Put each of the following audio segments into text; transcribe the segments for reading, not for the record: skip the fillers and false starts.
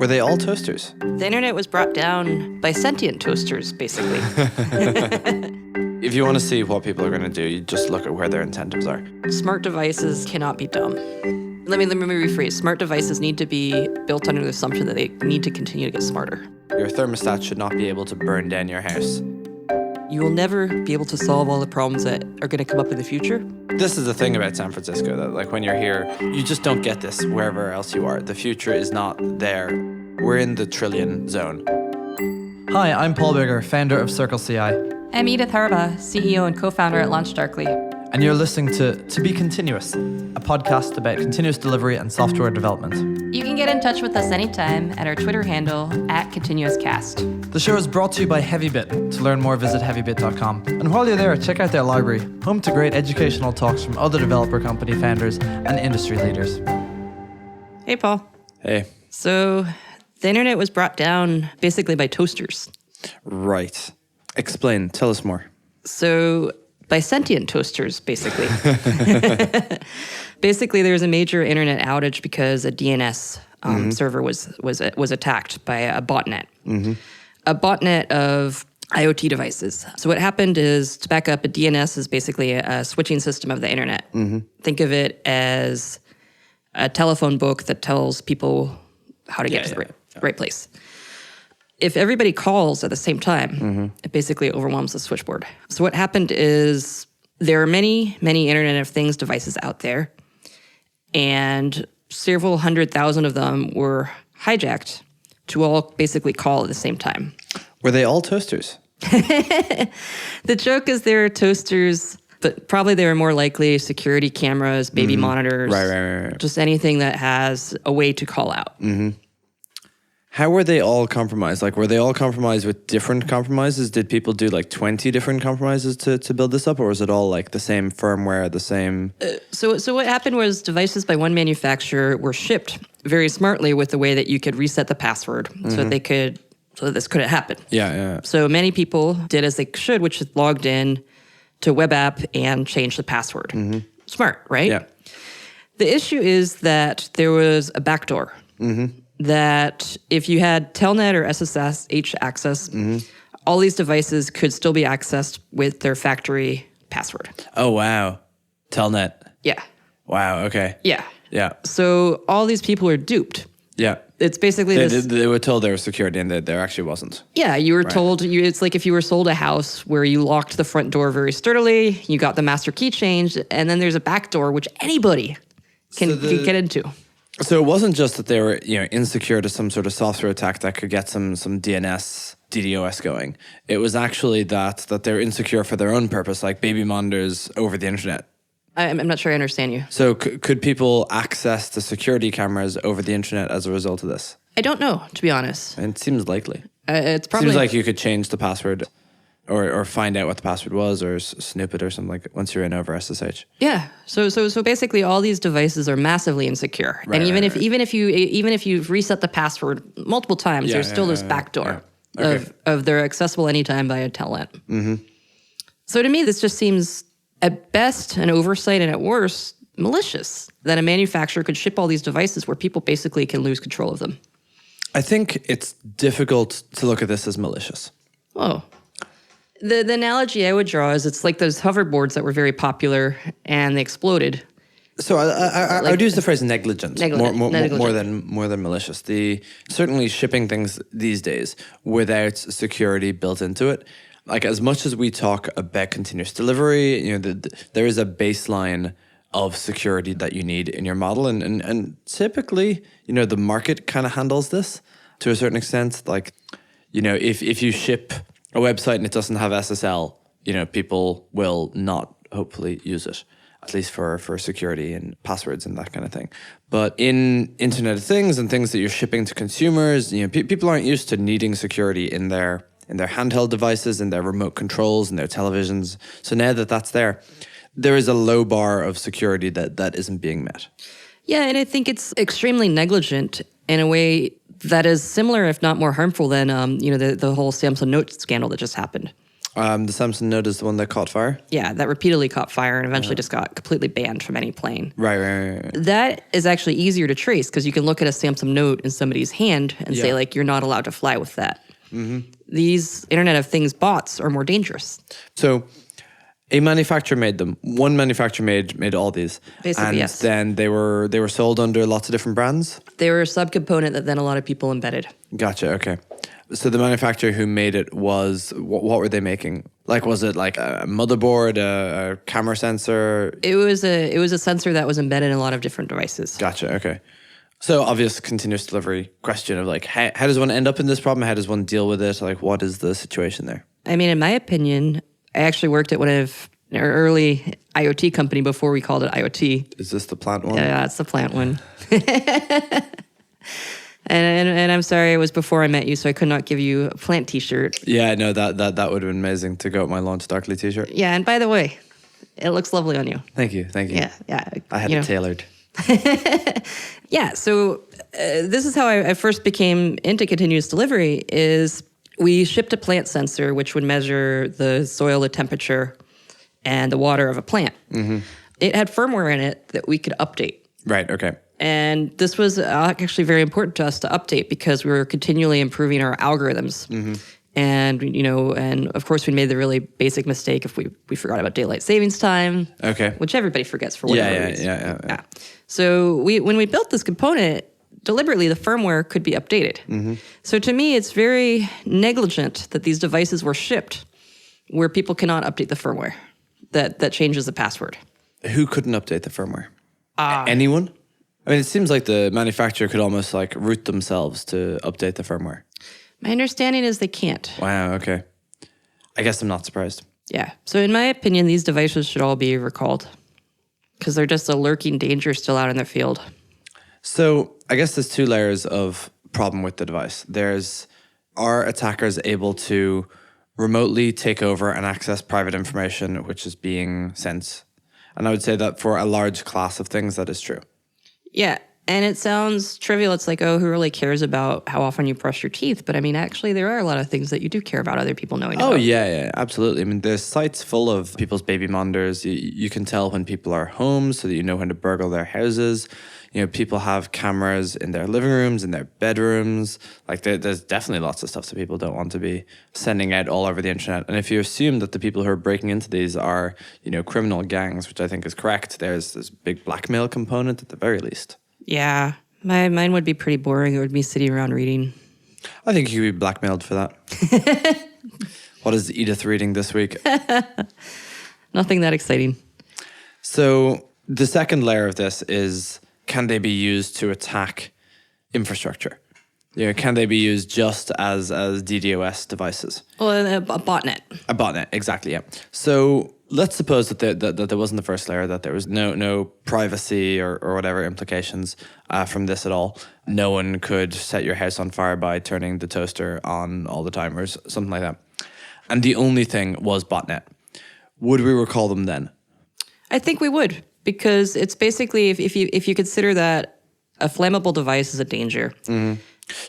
Were they all toasters? The internet was brought down by sentient toasters, basically. If you want to see what people are going to do, you just look at where their incentives are. Smart devices cannot be dumb. Let me rephrase. Smart devices need to be built under the assumption that they need to continue to get smarter. Your thermostat should not be able to burn down your house. You will never be able to solve all the problems that are going to come up in the future. This is the thing about San Francisco, that like when you're here, you just don't get this wherever else you are. The future is not there. We're in the trillion zone. Hi, I'm Paul Bigger, founder of Circle CI. I'm Edith Harbaugh, CEO and co-founder at LaunchDarkly. And you're listening to Be Continuous, a podcast about continuous delivery and software development. You can get in touch with us anytime at our Twitter handle, @ContinuousCast. The show is brought to you by Heavybit. To learn more, visit heavybit.com. And while you're there, check out their library, home to great educational talks from other developer company founders and industry leaders. Hey, Paul. Hey. So the internet was brought down basically by toasters. Right. Explain. Tell us more. So by sentient toasters, basically. Basically, there was a major internet outage because a DNS server was attacked by a botnet. A botnet of IoT devices. So what happened is, to back up, a DNS is basically a switching system of the internet. Think of it as a telephone book that tells people how to get to the right place. If everybody calls at the same time, it basically overwhelms the switchboard. So what happened is there are many, many Internet of Things devices out there, and several 100,000 of them were hijacked to all basically call at the same time. Were they all toasters? The joke is there are toasters, but probably they were more likely security cameras, baby monitors, Right. just anything that has a way to call out. How were they all compromised? Like, were they all compromised with different compromises? Did people do like 20 different compromises to build this up? Or was it all like the same firmware, the same? So what happened was devices by one manufacturer were shipped very smartly with the way that you could reset the password so that this couldn't happen. Yeah. So many people did as they should, which is logged in to web app and changed the password. Smart, right? Yeah. The issue is that there was a backdoor. That if you had Telnet or SSH access, all these devices could still be accessed with their factory password. Oh, wow. Telnet. Yeah. Wow, okay. Yeah. Yeah. So all these people are duped. Yeah. It's basically They were told there was security and there actually wasn't. Yeah, you were told, it's like if you were sold a house where you locked the front door very sturdily, you got the master key changed, and then there's a back door which anybody can get into. So it wasn't just that they were, insecure to some sort of software attack that could get some DNS, DDoS going. It was actually that they're insecure for their own purpose, like baby monitors over the internet. I'm not sure I understand you. So could people access the security cameras over the internet as a result of this? I don't know, to be honest. And it seems likely. It's probably Seems like you could change the password or find out what the password was or snoop it or something like once you're in over SSH. Yeah. So basically, all these devices are massively insecure, and even if you reset the password multiple times, there's still this backdoor of they're accessible anytime via telnet. So to me, this just seems at best an oversight, and at worst malicious, that a manufacturer could ship all these devices where people basically can lose control of them. I think it's difficult to look at this as malicious. Oh. The analogy I would draw is it's like those hoverboards that were very popular and they exploded. So I would use the phrase negligent. Negligent. More than malicious. Certainly shipping things these days without security built into it. Like, as much as we talk about continuous delivery, there is a baseline of security that you need in your model, and typically, the market kind of handles this to a certain extent. Like, if you ship a website and it doesn't have SSL, people will not hopefully use it, at least for security and passwords and that kind of thing. But in Internet of Things and things that you're shipping to consumers, people aren't used to needing security in their handheld devices, in their remote controls, in their televisions. So now that that's there is a low bar of security that isn't being met. Yeah, and I think it's extremely negligent in a way that is similar, if not more harmful than the whole Samsung Note scandal that just happened. The Samsung Note is the one that caught fire? Yeah, that repeatedly caught fire and eventually just got completely banned from any plane. Right. That is actually easier to trace because you can look at a Samsung Note in somebody's hand and say, like, you're not allowed to fly with that. These Internet of Things bots are more dangerous. So a manufacturer made them. One manufacturer made all these. Basically, and yes. then they were sold under lots of different brands? They were a subcomponent that then a lot of people embedded. Gotcha, okay. So the manufacturer who made it was, what were they making? Like, was it like a motherboard, a camera sensor? It was a sensor that was embedded in a lot of different devices. Gotcha, okay. So obvious continuous delivery question of like, how does one end up in this problem? How does one deal with it? Like, what is the situation there? I mean, in my opinion, I actually worked at one of our early IoT company before we called it IoT. Is this the plant one? Yeah, it's the plant one. And I'm sorry, it was before I met you, so I could not give you a plant T-shirt. Yeah, no, that would have been amazing to go with my Launch Darkly T-shirt. Yeah, and by the way, it looks lovely on you. Thank you. Yeah. I had it tailored. Yeah, so this is how I first became into continuous delivery is we shipped a plant sensor which would measure the soil, the temperature, and the water of a plant. It had firmware in it that we could update. Right, okay. And this was actually very important to us to update because we were continually improving our algorithms. And, and of course we made the really basic mistake if we forgot about daylight savings time. Okay. Which everybody forgets for whatever reason. Yeah. So when we built this component, deliberately the firmware could be updated. So to me, it's very negligent that these devices were shipped where people cannot update the firmware that changes the password. Who couldn't update the firmware? Anyone? I mean, it seems like the manufacturer could almost like root themselves to update the firmware. My understanding is they can't. Wow, okay. I guess I'm not surprised. Yeah. So in my opinion, these devices should all be recalled because they're just a lurking danger still out in the field. So I guess there's two layers of problem with the device. Are attackers able to remotely take over and access private information which is being sent? And I would say that for a large class of things, that is true. Yeah. And it sounds trivial. It's like, oh, who really cares about how often you brush your teeth? But I mean, actually, there are a lot of things that you do care about other people knowing about. Oh, yeah, absolutely. I mean, there's sites full of people's baby monitors. You can tell when people are home so that you know when to burgle their houses. People have cameras in their living rooms, in their bedrooms. Like, there's definitely lots of stuff that people don't want to be sending out all over the internet. And if you assume that the people who are breaking into these are, criminal gangs, which I think is correct, there's this big blackmail component at the very least. Yeah. Mine would be pretty boring. It would be sitting around reading. I think you could be blackmailed for that. What is Edith reading this week? Nothing that exciting. So the second layer of this is, can they be used to attack infrastructure? Can they be used just as DDoS devices? Well, a botnet. A botnet, exactly, yeah. So let's suppose that there wasn't the first layer, that there was no privacy or whatever implications from this at all. No one could set your house on fire by turning the toaster on all the time or something like that. And the only thing was botnet. Would we recall them then? I think we would, because it's basically, if you consider that a flammable device is a danger.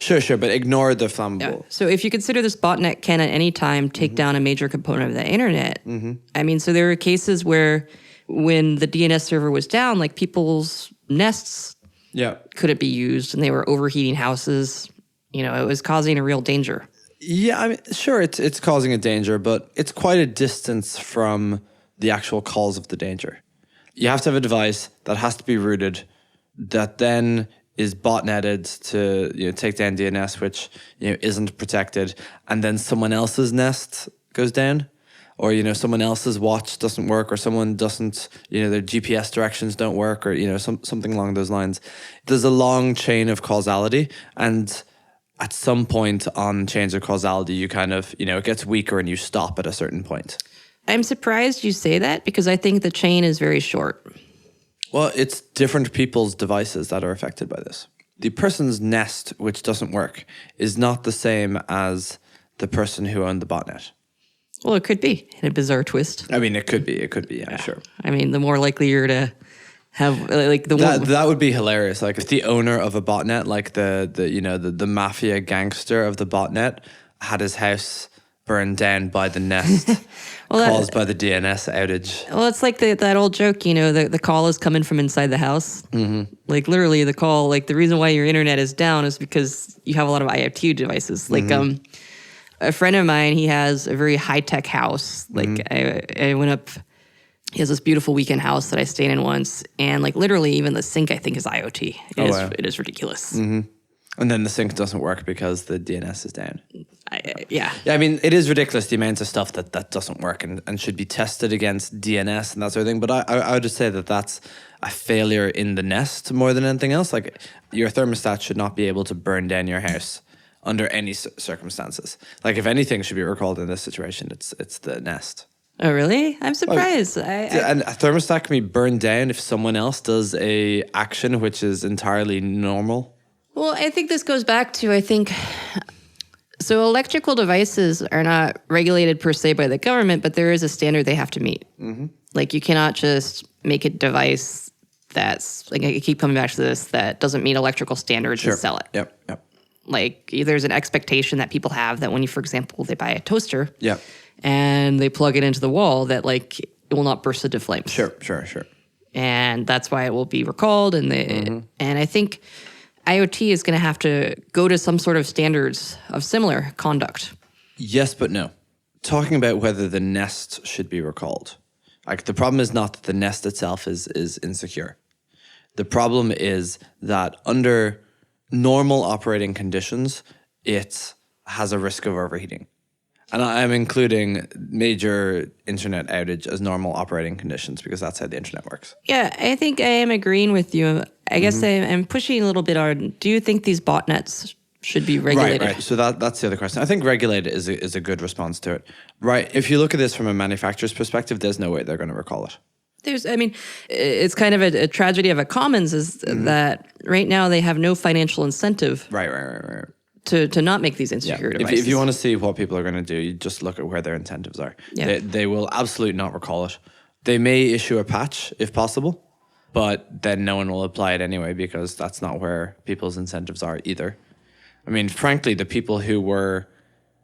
Sure, but ignore the flammable. Yeah. So if you consider this botnet can at any time take down a major component of the internet, I mean, so there were cases where when the DNS server was down, like people's nests couldn't be used and they were overheating houses. It was causing a real danger. Yeah, I mean, sure, it's causing a danger, but it's quite a distance from the actual cause of the danger. You have to have a device that has to be rooted, that then is botnetted to take down DNS, which isn't protected, and then someone else's nest goes down, or someone else's watch doesn't work, or someone doesn't their GPS directions don't work, or something along those lines. There's a long chain of causality, and at some point on chains of causality, you kind of it gets weaker and you stop at a certain point. I'm surprised you say that because I think the chain is very short. Well, it's different people's devices that are affected by this. The person's nest, which doesn't work, is not the same as the person who owned the botnet. Well, it could be in a bizarre twist. I mean, it could be, yeah, sure. I mean, the more likely you're to have that would be hilarious. Like if the owner of a botnet, like the mafia gangster of the botnet, had his house burned down by the Nest caused by the DNS outage. Well, it's like that old joke, you know, the call is coming from inside the house. Mm-hmm. Like literally the call, like the reason why your internet is down is because you have a lot of IoT devices. Like a friend of mine, he has a very high-tech house. Like I went up, he has this beautiful weekend house that I stayed in once. And like literally even the sink, I think, is IoT. It is ridiculous. Mm-hmm. And then the sync doesn't work because the DNS is down. Yeah, I mean, it is ridiculous the amount of stuff that doesn't work and should be tested against DNS and that sort of thing. But I would just say that that's a failure in the Nest more than anything else. Like, your thermostat should not be able to burn down your house under any circumstances. Like, if anything should be recalled in this situation, it's the Nest. Oh, really? I'm surprised. And a thermostat can be burned down if someone else does a action which is entirely normal. Well, I think this goes back to, so electrical devices are not regulated per se by the government, but there is a standard they have to meet. Mm-hmm. Like, you cannot just make a device that's, like, I keep coming back to this, that doesn't meet electrical standards and sell it. Yep. Like, there's an expectation that people have that when you, for example, they buy a toaster Yep. and they plug it into the wall, that, like, it will not burst into flames. Sure. And that's why it will be recalled. And and I think IoT is going to have to go to some sort of standards of similar conduct. Yes, but no. Talking about whether the Nest should be recalled. Like, the problem is not that the Nest itself is insecure. The problem is that under normal operating conditions, it has a risk of overheating. And I'm including major internet outage as normal operating conditions because that's how the internet works. Yeah, I think I am agreeing with you. I guess I'm pushing a little bit on, do you think these botnets should be regulated? Right. So that's the other question. I think regulated is a good response to it. Right. If you look at this from a manufacturer's perspective, there's no way they're going to recall it. It's kind of a tragedy of a commons is that right now they have no financial incentive. Right. To not make these insecure devices. If you want to see what people are going to do, you just look at where their incentives are. Yeah. They will absolutely not recall it. They may issue a patch if possible, but then no one will apply it anyway because that's not where people's incentives are either. I mean, frankly, the people who were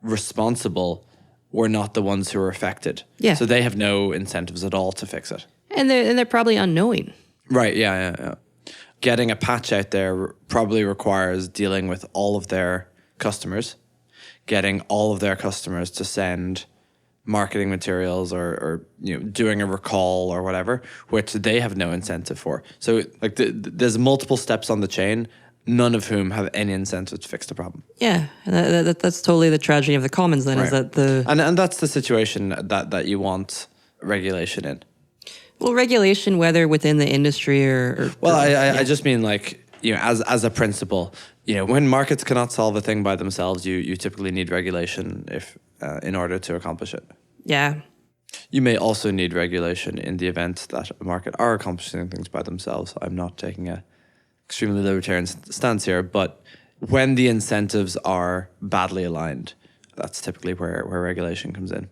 responsible were not the ones who were affected. Yeah. So they have no incentives at all to fix it. And they're probably unknowing. Right, yeah. Getting a patch out there probably requires dealing with all of their customers, getting all of their customers to send marketing materials or doing a recall or whatever, which they have no incentive for. So like there's multiple steps on the chain, none of whom have any incentive to fix the problem. Yeah, that's totally the tragedy of the commons then, is that And that's the situation that you want regulation in. Well, regulation, whether within the industry or I just mean, like, as a principle, when markets cannot solve a thing by themselves, you typically need regulation in order to accomplish it. Yeah. You may also need regulation in the event that a market are accomplishing things by themselves. I'm not taking a extremely libertarian stance here, but when the incentives are badly aligned, that's typically where regulation comes in.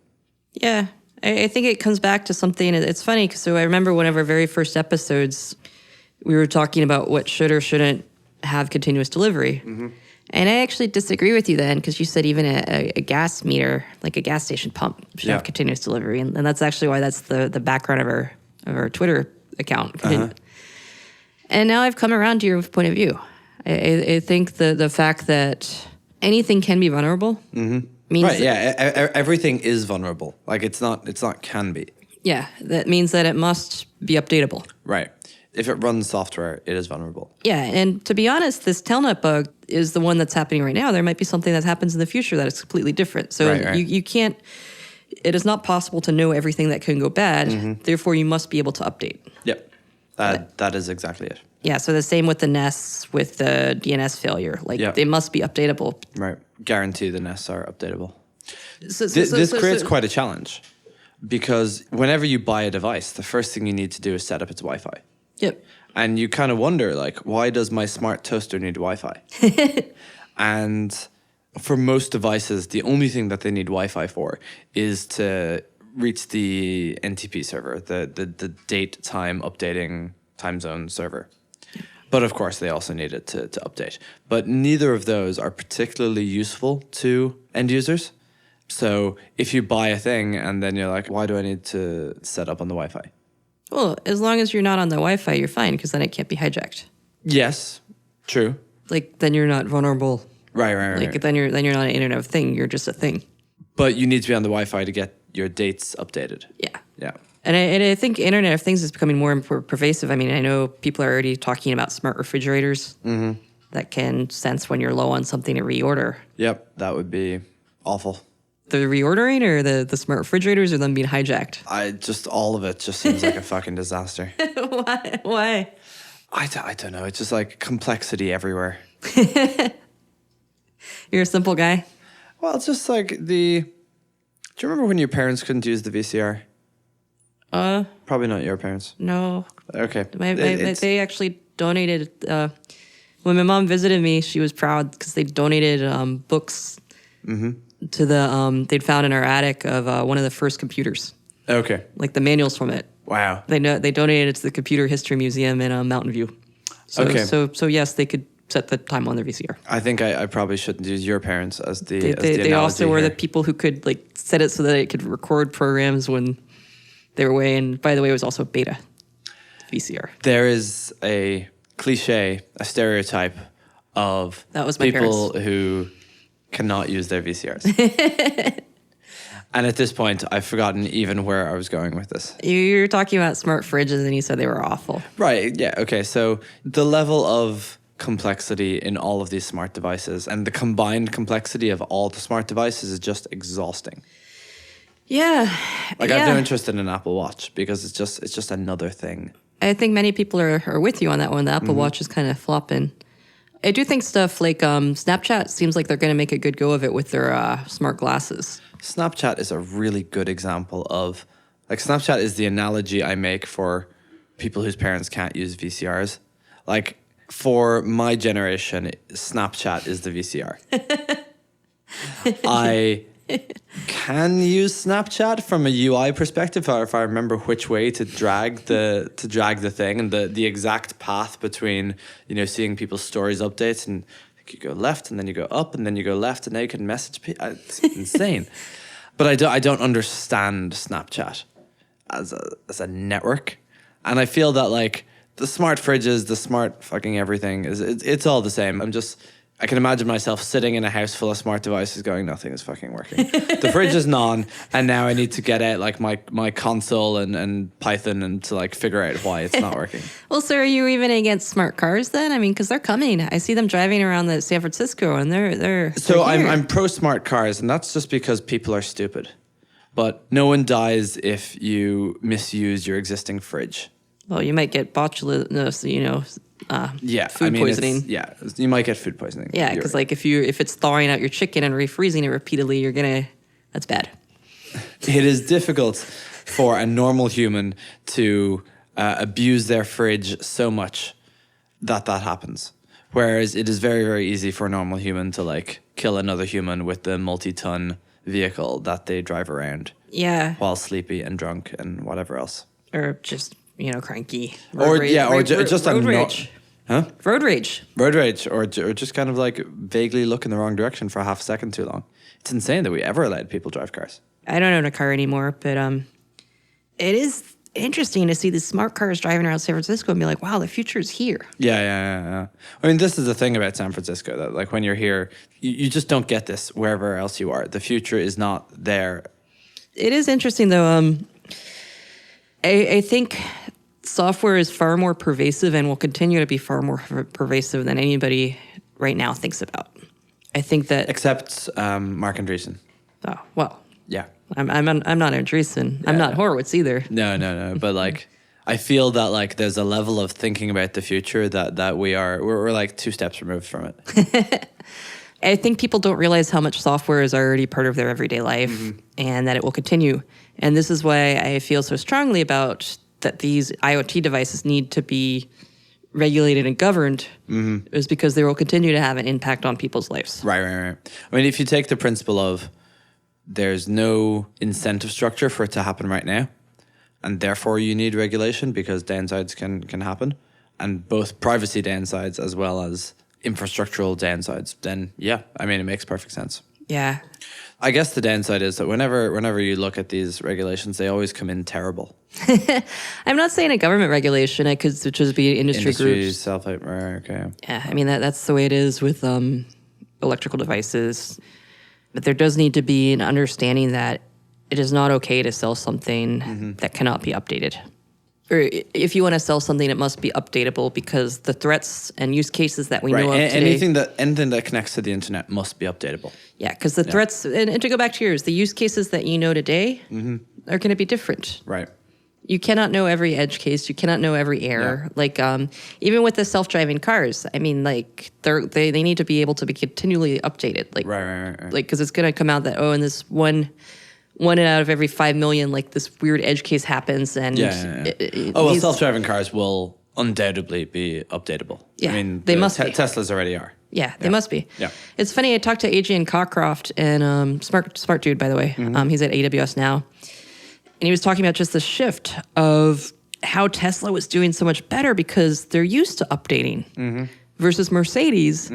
Yeah. I think it comes back to something. It's funny, so I remember one of our very first episodes, we were talking about what should or shouldn't have continuous delivery. Mm-hmm. And I actually disagree with you then, because you said even a gas meter, like a gas station pump, should have continuous delivery. And that's actually why that's the background of our Twitter account. Uh-huh. And now I've come around to your point of view. I think the fact that anything can be vulnerable means... Right, yeah, everything is vulnerable. Like, it's not can be. Yeah, that means that it must be updatable. Right. If it runs software, it is vulnerable. Yeah, and to be honest, this telnet bug is the one that's happening right now. There might be something that happens in the future that is completely different. So you can't... It is not possible to know everything that can go bad. Mm-hmm. Therefore, you must be able to update. Yep. That is exactly it. Yeah, so the same with the nests, with the DNS failure. Like, they must be updatable. Right. Guarantee the nests are updatable. This creates quite a challenge, because whenever you buy a device, the first thing you need to do is set up its Wi-Fi. Yep. And you kind of wonder, like, why does my smart toaster need Wi-Fi? And for most devices, the only thing that they need Wi-Fi for is to reach the NTP server, the date, time, updating time zone server. But of course, they also need it to update. But neither of those are particularly useful to end users. So if you buy a thing and then you're like, why do I need to set up on the Wi-Fi? Well, as long as you're not on the Wi-Fi, you're fine because then it can't be hijacked. Yes, true. Like then you're not vulnerable. Right. Like then you're not an Internet of Thing. You're just a thing. But you need to be on the Wi-Fi to get your dates updated. Yeah. Yeah. And I think Internet of Things is becoming more and more pervasive. I mean, I know people are already talking about smart refrigerators that can sense when you're low on something to reorder. Yep, that would be awful. The reordering or the smart refrigerators or them being hijacked? All of it just seems like a fucking disaster. Why? I don't know. It's just like complexity everywhere. You're a simple guy. Well, it's just like do you remember when your parents couldn't use the VCR? Probably not your parents. No. Okay. They actually donated. When my mom visited me, she was proud because they donated books to the they'd found in our attic of one of the first computers. Okay. Like the manuals from it. Wow. They donated it to the Computer History Museum in Mountain View. Okay. So yes, they could set the time on their VCR. I think I probably shouldn't use your parents as the They also were here. the people who could like set it so that it could record programs when they were away. And by the way, it was also beta VCR. There is a cliche, a stereotype of That was my people parents. who cannot use their VCRs. And at this point, I've forgotten even where I was going with this. You're talking about smart fridges, and you said they were awful. Right, yeah, okay. So the level of complexity in all of these smart devices and the combined complexity of all the smart devices is just exhausting. Yeah. Like I have no interest in an Apple Watch because it's just another thing. I think many people are with you on that one. The Apple Watch is kind of flopping. I do think stuff like Snapchat seems like they're going to make a good go of it with their smart glasses. Snapchat is a really good example of, like, Snapchat is the analogy I make for people whose parents can't use VCRs. Like, for my generation, Snapchat is the VCR. I can use Snapchat from a UI perspective, or if I remember which way to drag the thing and the exact path between, seeing people's stories updates, and you go left and then you go up and then you go left and now you can message people. It's insane. But I don't understand Snapchat as a network, and I feel that like the smart fridges, the smart fucking everything it's all the same. I can imagine myself sitting in a house full of smart devices going, nothing is fucking working. The fridge is on, and now I need to get out like my console and Python and to like figure out why it's not working. Well, so are you even against smart cars then? I mean, because they're coming. I see them driving around the San Francisco, and they're So they're here. I'm pro smart cars, and that's just because people are stupid. But no one dies if you misuse your existing fridge. Well, you might get botulism, food poisoning. You might get food poisoning. Yeah, You're because right. like if it's thawing out your chicken and refreezing it repeatedly, that's bad. It is difficult for a normal human to abuse their fridge so much that happens. Whereas it is very, very easy for a normal human to like kill another human with the multi-ton vehicle that they drive around. Yeah. While sleepy and drunk and whatever else. Or just, cranky. Road rage. Huh? Road rage. Road rage, or just kind of like vaguely look in the wrong direction for a half second too long. It's insane that we ever allowed people drive cars. I don't own a car anymore, but it is interesting to see the smart cars driving around San Francisco and be like, wow, the future is here. Yeah. I mean, this is the thing about San Francisco, that like when you're here, you just don't get this wherever else you are. The future is not there. It is interesting, though. I think software is far more pervasive and will continue to be far more pervasive than anybody right now thinks about. I think that... Except Mark Andreessen. Oh, well... Yeah. I'm not Andreessen. I'm not Horowitz either. No. But like, I feel that like there's a level of thinking about the future that we're like 2 steps removed from it. I think people don't realize how much software is already part of their everyday life and that it will continue. And this is why I feel so strongly about that these IoT devices need to be regulated and governed, is because they will continue to have an impact on people's lives. Right. I mean, if you take the principle of there's no incentive structure for it to happen right now, and therefore you need regulation because downsides can happen, and both privacy downsides as well as infrastructural downsides, then yeah, I mean, it makes perfect sense. Yeah. I guess the downside is that whenever you look at these regulations, they always come in terrible. I'm not saying a government regulation. It could just be industry groups. Self-help, right, okay. Yeah, I mean, that's the way it is with electrical devices. But there does need to be an understanding that it is not okay to sell something that cannot be updated. Or if you want to sell something, it must be updatable because the threats and use cases that we know of today. Anything that connects to the internet must be updatable. Yeah, because the threats, and to go back to yours, the use cases that you know today are going to be different. Right. You cannot know every edge case. You cannot know every error. Yeah. Like even with the self-driving cars, I mean, like they need to be able to be continually updated. Like, right. Like because it's going to come out that in this one out of every 5 million, like this weird edge case happens, and self-driving cars will undoubtedly be updatable. Yeah, I mean, they must be. Teslas already are. Yeah, they must be. Yeah, it's funny. I talked to Adrian Cockcroft, and smart dude, by the way. He's at AWS now. And he was talking about just the shift of how Tesla was doing so much better because they're used to updating versus Mercedes,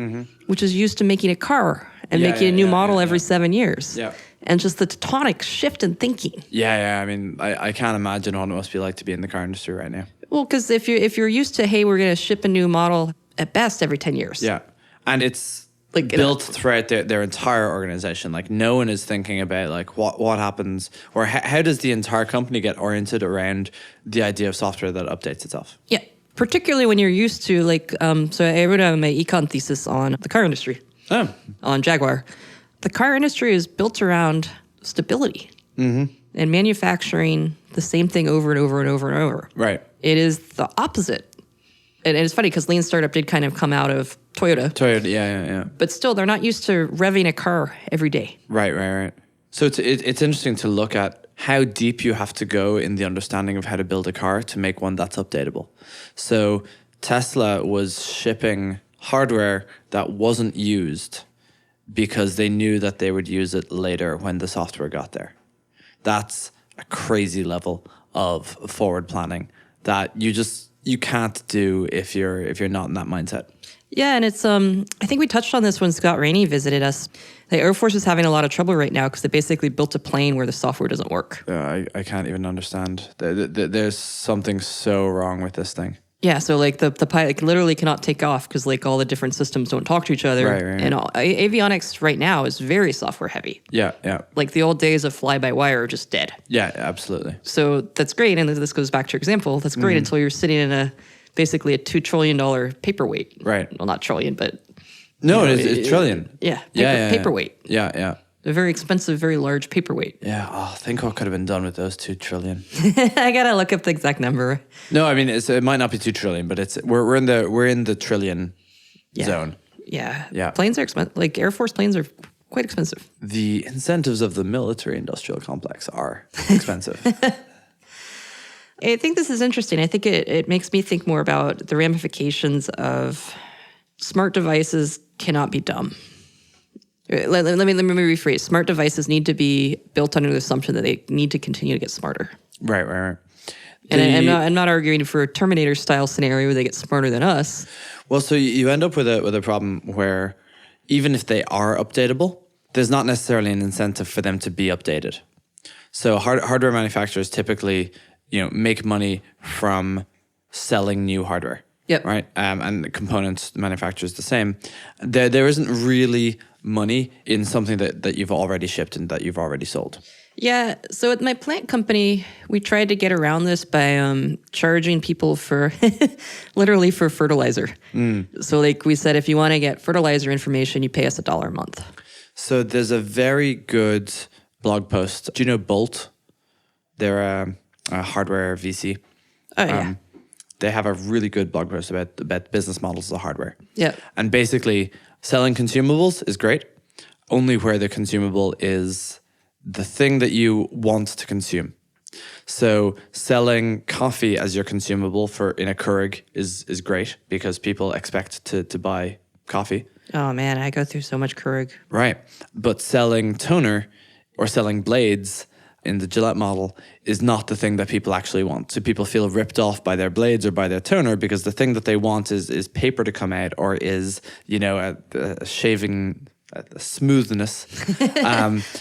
which is used to making a car and making a new model every 7 years. Yeah. And just the tectonic shift in thinking. Yeah. I mean, I can't imagine what it must be like to be in the car industry right now. Well, because if you're used to, hey, we're going to ship a new model at best every 10 years. Yeah. And it's like built throughout their entire organization. Like no one is thinking about like what happens or how does the entire company get oriented around the idea of software that updates itself. Yeah, particularly when you're used to like, so I wrote my econ thesis on the car industry, on Jaguar. The car industry is built around stability and manufacturing the same thing over and over and over and over. Right. It is the opposite. And it's funny because Lean Startup did kind of come out of Toyota. Yeah. But still, they're not used to revving a car every day. Right. So it's interesting to look at how deep you have to go in the understanding of how to build a car to make one that's updatable. So Tesla was shipping hardware that wasn't used because they knew that they would use it later when the software got there. That's a crazy level of forward planning that you can't do if you're not in that mindset. Yeah, and it's I think we touched on this when Scott Rainey visited us. The Air Force is having a lot of trouble right now because they basically built a plane where the software doesn't work. I can't even understand. There's something so wrong with this thing. Yeah, so like the pilot literally cannot take off because like all the different systems don't talk to each other. Right. And avionics right now is very software heavy. Yeah. Like the old days of fly-by-wire are just dead. Yeah, absolutely. So that's great, and this goes back to your example. That's great until you're sitting in basically a $2 trillion paperweight. Right. Well, not trillion, but... No, it's trillion. Yeah, paperweight. Yeah. A very expensive, very large paperweight. Yeah, think what could have been done with those 2 trillion. I gotta look up the exact number. No, I mean it might not be 2 trillion, but we're in the trillion zone. Yeah. Planes are expensive. Like Air Force planes are quite expensive. The incentives of the military-industrial complex are expensive. I think this is interesting. I think it makes me think more about the ramifications of smart devices cannot be dumb. Let me rephrase. Smart devices need to be built under the assumption that they need to continue to get smarter. Right. And I'm not arguing for a Terminator style scenario where they get smarter than us. Well, so you end up with a problem where even if they are updatable, there's not necessarily an incentive for them to be updated. So hardware manufacturers typically, make money from selling new hardware. Yep. Right. And the components manufacturers the same. There isn't really money in something that you've already shipped and that you've already sold. Yeah. So at my plant company, we tried to get around this by charging people for literally for fertilizer. So like we said, if you want to get fertilizer information, you pay us $1 a month. So there's a very good blog post. Do you know Bolt? They're a hardware VC. Oh, yeah. They have a really good blog post about business models of hardware. Yeah. And basically, selling consumables is great, only where the consumable is the thing that you want to consume. So selling coffee as your consumable in a Keurig is great because people expect to buy coffee. Oh, man, I go through so much Keurig. Right. But selling toner or selling blades in the Gillette model is not the thing that people actually want. So people feel ripped off by their blades or by their toner because the thing that they want is paper to come out or is, a shaving smoothness.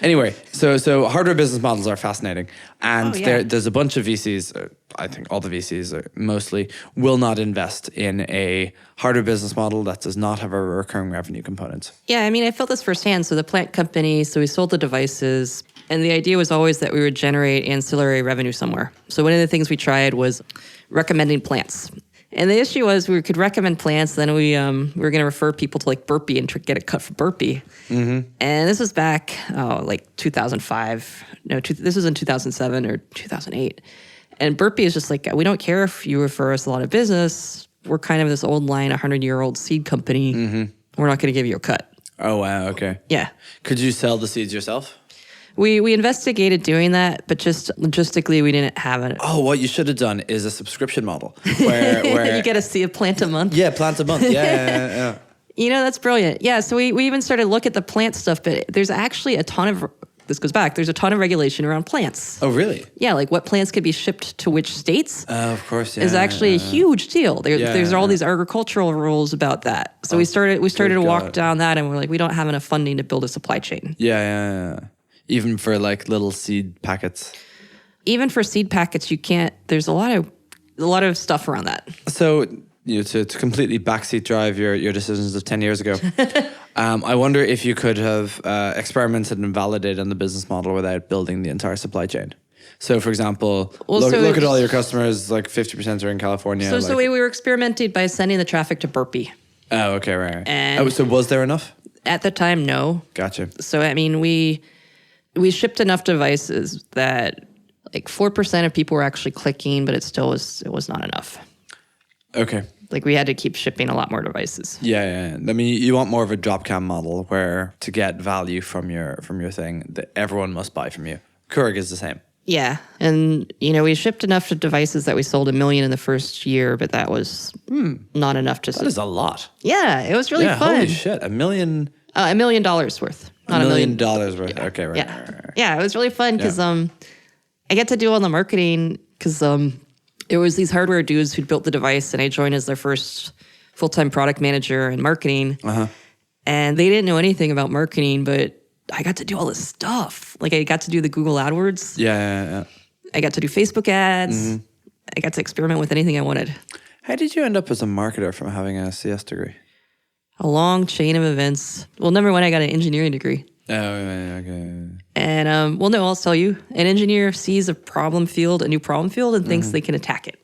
Anyway, so hardware business models are fascinating, and there's a bunch of VCs. I think all the VCs mostly will not invest in a hardware business model that does not have a recurring revenue component. Yeah, I mean, I felt this firsthand. So the plant company, so we sold the devices, and the idea was always that we would generate ancillary revenue somewhere. So one of the things we tried was recommending plants. And the issue was we could recommend plants, then we were going to refer people to like Burpee and get a cut for Burpee. And this was back, like 2005. No, this was in 2007 or 2008. And Burpee is just like, we don't care if you refer us a lot of business. We're kind of this old line, 100-year-old seed company. We're not going to give you a cut. Oh, wow. Okay. Yeah. Could you sell the seeds yourself? We investigated doing that, but just logistically, we didn't have it. Oh, what you should have done is a subscription model where you get to see a plant a month. Yeah, plant a month. Yeah. You know, that's brilliant. Yeah, so we even started to look at the plant stuff, but there's actually a ton of, there's a ton of regulation around plants. Oh, really? Yeah, like what plants could be shipped to which states. Of course, yeah. Is actually a huge deal. There's all these agricultural rules about that. So we started to walk down that, and we're like, we don't have enough funding to build a supply chain. Yeah. Even for like little seed packets. Even for seed packets, you can't. There's a lot of stuff around that. So, to completely backseat drive your decisions of 10 years ago, I wonder if you could have experimented and validated on the business model without building the entire supply chain. So, for example, look at all your customers, like 50% are in California. So we were experimenting by sending the traffic to Burpee. Oh, okay, right. And so was there enough? At the time, no. Gotcha. So, I mean, we shipped enough devices that like 4% of people were actually clicking, but it was not enough. Okay. Like we had to keep shipping a lot more devices. Yeah. I mean, you want more of a drop cam model where to get value from your thing that everyone must buy from you. Keurig is the same. Yeah. And, we shipped enough devices that we sold 1 million in the first year, but that was not enough to... That is a lot. Yeah, it was really fun. Holy shit, $1 million... $1 million worth. Not $1 million worth. Yeah. Okay, right. Yeah, it was really fun because I get to do all the marketing because there was these hardware dudes who'd built the device, and I joined as their first full-time product manager in marketing. And they didn't know anything about marketing, but I got to do all this stuff. Like I got to do the Google AdWords. Yeah. I got to do Facebook ads. I got to experiment with anything I wanted. How did you end up as a marketer from having a CS degree? A long chain of events. Well, number one, I got an engineering degree. Oh, okay. And, I'll tell you. An engineer sees a new problem field, and thinks they can attack it.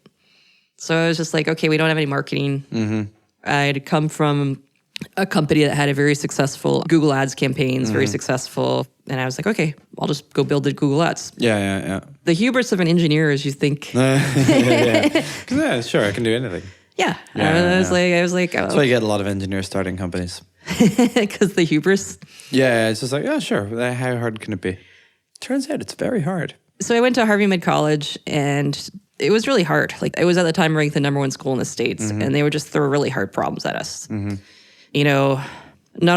So I was just like, okay, we don't have any marketing. I had come from a company that had a very successful Google Ads campaigns, very successful. And I was like, okay, I'll just go build the Google Ads. Yeah. The hubris of an engineer is you think... Yeah, sure, I can do anything. Yeah. I was like, That's why you get a lot of engineers starting companies. Because the hubris. Yeah, it's just like, oh, sure. How hard can it be? Turns out it's very hard. So I went to Harvey Mid-College, and it was really hard. Like, it was at the time ranked the #1 school in the States, and they would just throw really hard problems at us. Not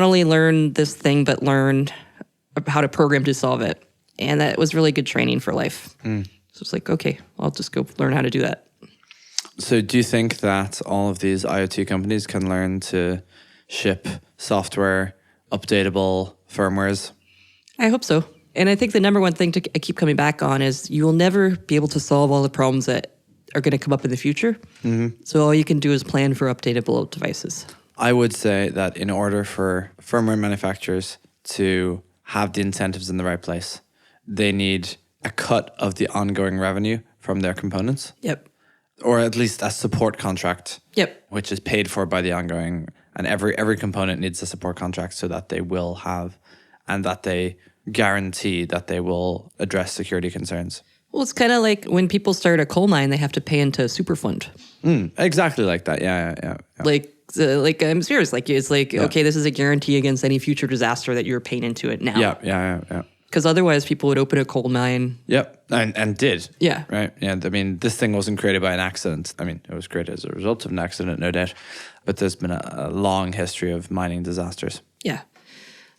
only learn this thing, but learn how to program to solve it. And that was really good training for life. So it's like, okay, I'll just go learn how to do that. So do you think that all of these IoT companies can learn to ship software, updatable firmwares? I hope so. And I think the #1 thing I keep coming back on is you will never be able to solve all the problems that are going to come up in the future. So all you can do is plan for updatable devices. I would say that in order for firmware manufacturers to have the incentives in the right place, they need a cut of the ongoing revenue from their components. Yep. Or at least a support contract. Yep. Which is paid for by the ongoing, and every component needs a support contract so that they will have, and that they guarantee that they will address security concerns. Well, it's kind of like when people start a coal mine, they have to pay into a super fund. Exactly like that. Yeah. Like I'm serious. Like it's like, okay, this is a guarantee against any future disaster that you're paying into it now. Yeah. Because otherwise, people would open a coal mine. Yep, and did. Yeah. Right. Yeah. I mean, this thing wasn't created by an accident. I mean, it was created as a result of an accident, no doubt. But there's been a long history of mining disasters. Yeah.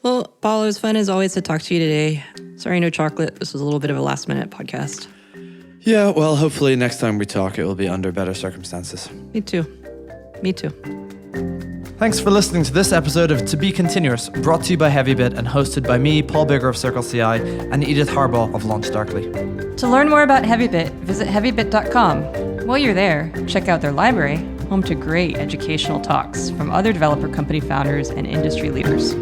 Well, Paul, it was fun as always to talk to you today. Sorry, no chocolate. This was a little bit of a last-minute podcast. Yeah. Well, hopefully next time we talk, it will be under better circumstances. Me too. Thanks for listening to this episode of To Be Continuous, brought to you by Heavybit and hosted by me, Paul Bigger of CircleCI, and Edith Harbaugh of Launch Darkly. To learn more about Heavybit, visit heavybit.com. While you're there, check out their library, home to great educational talks from other developer company founders and industry leaders.